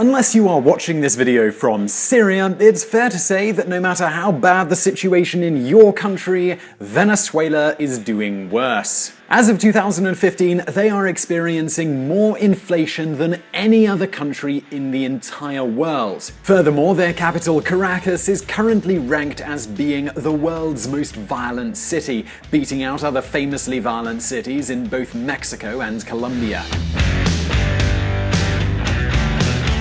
Unless you are watching this video from Syria, it's fair to say that no matter how bad the situation in your country, Venezuela is doing worse. As of 2015, they are experiencing more inflation than any other country in the entire world. Furthermore, their capital, Caracas, is currently ranked as being the world's most violent city, beating out other famously violent cities in both Mexico and Colombia.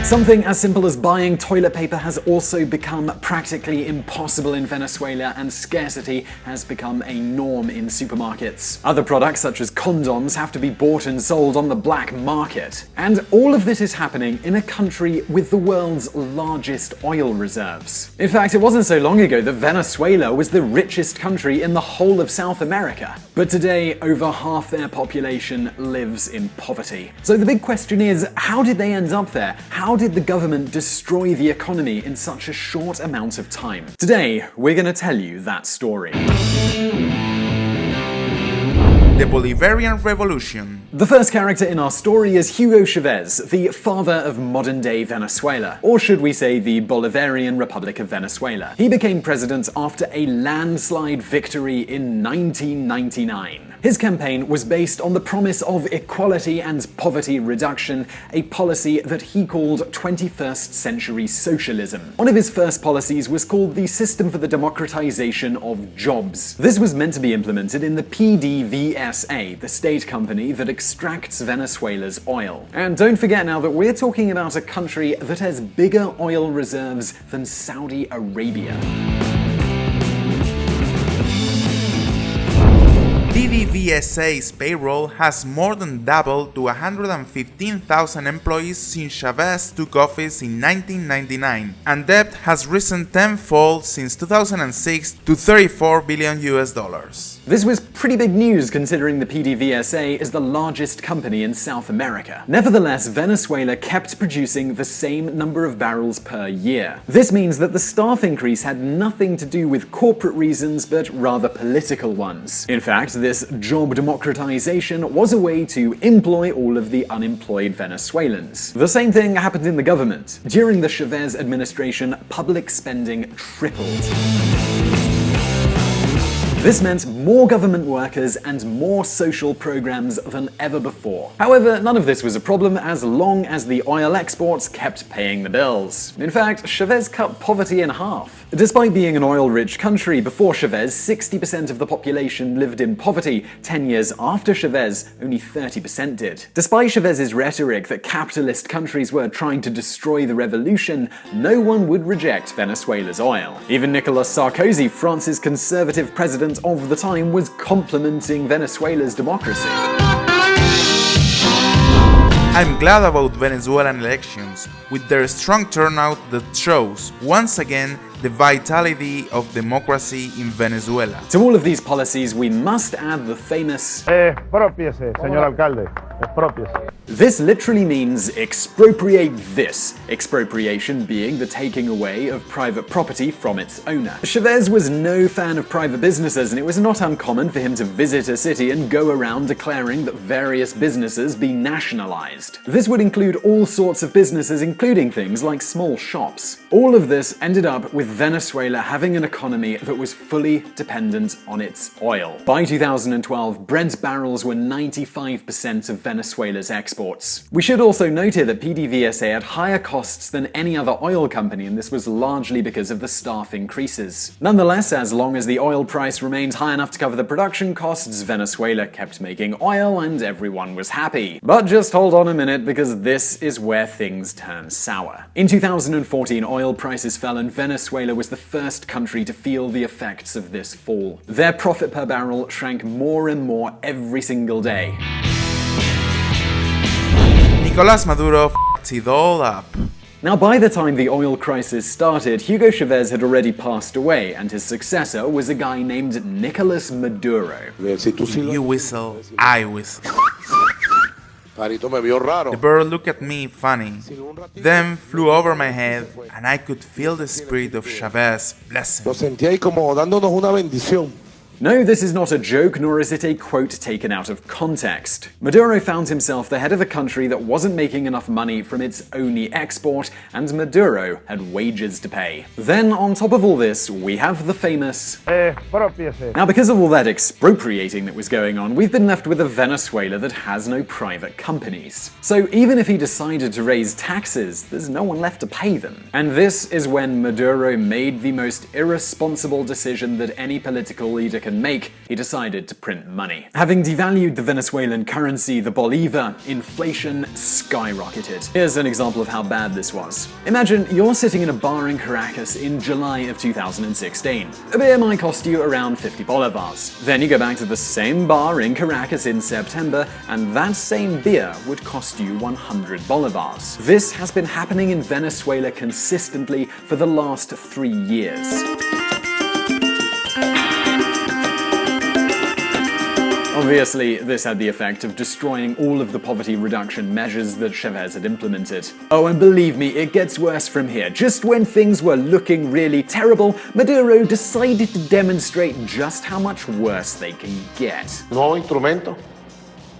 Something as simple as buying toilet paper has also become practically impossible in Venezuela, and scarcity has become a norm in supermarkets. Other products, such as condoms, have to be bought and sold on the black market. And all of this is happening in a country with the world's largest oil reserves. In fact, it wasn't so long ago that Venezuela was the richest country in the whole of South America. But today, over half their population lives in poverty. So the big question is, how did they end up there? How did the government destroy the economy in such a short amount of time? Today, we're going to tell you that story. The Bolivarian Revolution. The first character in our story is Hugo Chavez, the father of modern-day Venezuela, or should we say the Bolivarian Republic of Venezuela. He became president after a landslide victory in 1999. His campaign was based on the promise of equality and poverty reduction, a policy that he called 21st century socialism. One of his first policies was called the System for the Democratization of Jobs. This was meant to be implemented in the PDVSA, the state company that extracts Venezuela's oil. And don't forget now that we're talking about a country that has bigger oil reserves than Saudi Arabia. PDVSA's payroll has more than doubled to 115,000 employees since Chavez took office in 1999, and debt has risen tenfold since 2006 to $34 billion. This was pretty big news considering the PDVSA is the largest company in South America. Nevertheless, Venezuela kept producing the same number of barrels per year. This means that the staff increase had nothing to do with corporate reasons, but rather political ones. In fact, this job democratization was a way to employ all of the unemployed Venezuelans. The same thing happened in the government. During the Chavez administration, public spending tripled. This meant more government workers and more social programs than ever before. However, none of this was a problem as long as the oil exports kept paying the bills. In fact, Chavez cut poverty in half. Despite being an oil-rich country before Chavez, 60% of the population lived in poverty. 10 years after Chavez, only 30% did. Despite Chavez's rhetoric that capitalist countries were trying to destroy the revolution, no one would reject Venezuela's oil. Even Nicolas Sarkozy, France's conservative president of the time, was complimenting Venezuela's democracy. I'm glad about Venezuelan elections, with their strong turnout that shows, once again, the vitality of democracy in Venezuela. To all of these policies, we must add the famous Expropiese, señor alcalde. Expropiese. This literally means expropriate this, expropriation being the taking away of private property from its owner. Chavez was no fan of private businesses, and it was not uncommon for him to visit a city and go around declaring that various businesses be nationalized. This would include all sorts of businesses, including things like small shops. All of this ended up with Venezuela having an economy that was fully dependent on its oil. By 2012, Brent barrels were 95% of Venezuela's exports. We should also note here that PDVSA had higher costs than any other oil company, and this was largely because of the staff increases. Nonetheless, as long as the oil price remained high enough to cover the production costs, Venezuela kept making oil and everyone was happy. But just hold on a minute, because this is where things turn sour. In 2014, oil prices fell and Venezuela was the first country to feel the effects of this fall. Their profit per barrel shrank more and more every single day. Nicolas Maduro f***ed it all up. Now, by the time the oil crisis started, Hugo Chavez had already passed away, and his successor was a guy named Nicolas Maduro. You whistle, I whistle. The bird looked at me funny, then flew over my head, and I could feel the spirit of Chavez blessing. No, this is not a joke, nor is it a quote taken out of context. Maduro found himself the head of a country that wasn't making enough money from its only export, and Maduro had wages to pay. Then, on top of all this, we have the famous... Expropiese. Now, because of all that expropriating that was going on, we've been left with a Venezuela that has no private companies. So even if he decided to raise taxes, there's no one left to pay them. And this is when Maduro made the most irresponsible decision that any political leader can make. He decided to print money. Having devalued the Venezuelan currency, the bolivar, inflation skyrocketed. Here's an example of how bad this was. Imagine you're sitting in a bar in Caracas in July of 2016. A beer might cost you around 50 bolivars. Then you go back to the same bar in Caracas in September, and that same beer would cost you 100 bolivars. This has been happening in Venezuela consistently for the last 3 years. Obviously, this had the effect of destroying all of the poverty reduction measures that Chavez had implemented. Oh, and believe me, it gets worse from here. Just when things were looking really terrible, Maduro decided to demonstrate just how much worse they can get. Nuevo instrumento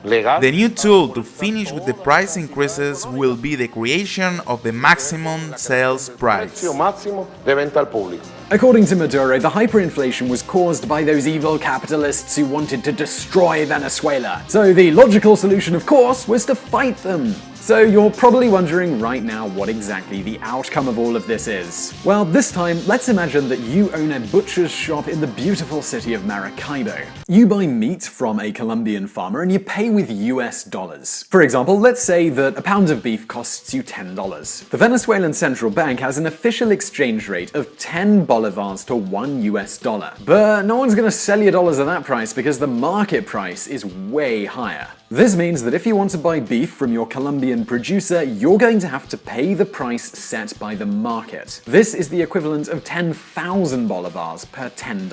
legal. The new tool to finish with the price increases will be the creation of the maximum sales price. Precio máximo de venta al público. According to Maduro, the hyperinflation was caused by those evil capitalists who wanted to destroy Venezuela. So the logical solution, of course, was to fight them. So you're probably wondering right now what exactly the outcome of all of this is. Well, this time, let's imagine that you own a butcher's shop in the beautiful city of Maracaibo. You buy meat from a Colombian farmer and you pay with US dollars. For example, let's say that a pound of beef costs you $10. The Venezuelan central bank has an official exchange rate of 10 bolivars to $1 US. But no one's gonna sell you dollars at that price because the market price is way higher. This means that if you want to buy beef from your Colombian producer, you're going to have to pay the price set by the market. This is the equivalent of 10,000 bolivars per $10.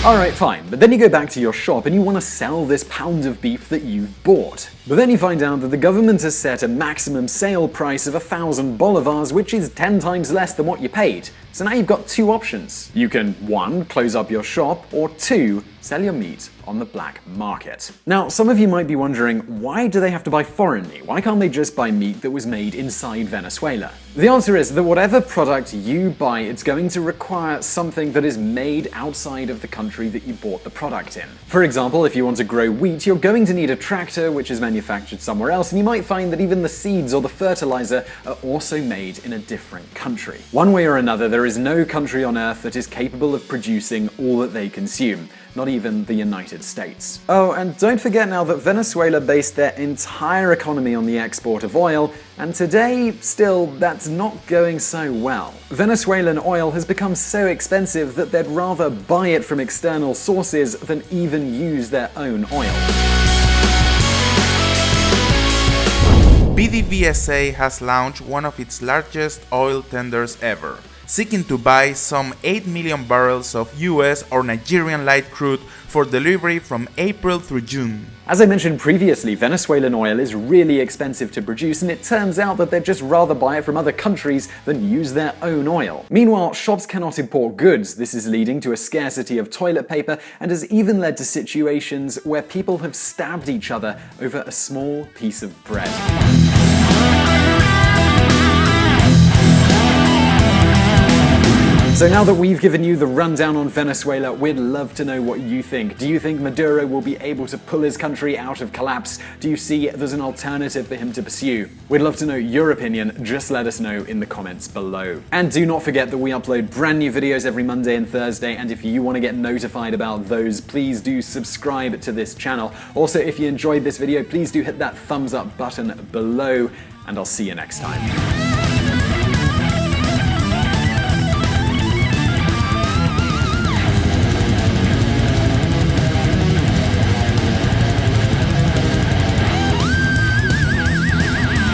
Alright, fine, but then you go back to your shop and you want to sell this pound of beef that you've bought. But then you find out that the government has set a maximum sale price of 1,000 bolivars, which is 10 times less than what you paid. So now you've got two options. You can 1. Close up your shop, or 2. Sell your meat on the black market. Now, some of you might be wondering, why do they have to buy foreign meat? Why can't they just buy meat that was made inside Venezuela? The answer is that whatever product you buy, it's going to require something that is made outside of the country that you bought the product in. For example, if you want to grow wheat, you're going to need a tractor which is manufactured somewhere else, and you might find that even the seeds or the fertilizer are also made in a different country. One way or another, there is no country on earth that is capable of producing all that they consume. Not even the United States. Oh, and don't forget now that Venezuela based their entire economy on the export of oil, and today, still, that's not going so well. Venezuelan oil has become so expensive that they'd rather buy it from external sources than even use their own oil. PDVSA has launched one of its largest oil tenders ever, seeking to buy some 8 million barrels of US or Nigerian light crude for delivery from April through June. As I mentioned previously, Venezuelan oil is really expensive to produce, and it turns out that they'd just rather buy it from other countries than use their own oil. Meanwhile, shops cannot import goods. This is leading to a scarcity of toilet paper and has even led to situations where people have stabbed each other over a small piece of bread. So now that we've given you the rundown on Venezuela, we'd love to know what you think. Do you think Maduro will be able to pull his country out of collapse? Do you see there's an alternative for him to pursue? We'd love to know your opinion. Just let us know in the comments below. And do not forget that we upload brand new videos every Monday and Thursday, and if you want to get notified about those, please do subscribe to this channel. Also, if you enjoyed this video, please do hit that thumbs up button below, and I'll see you next time.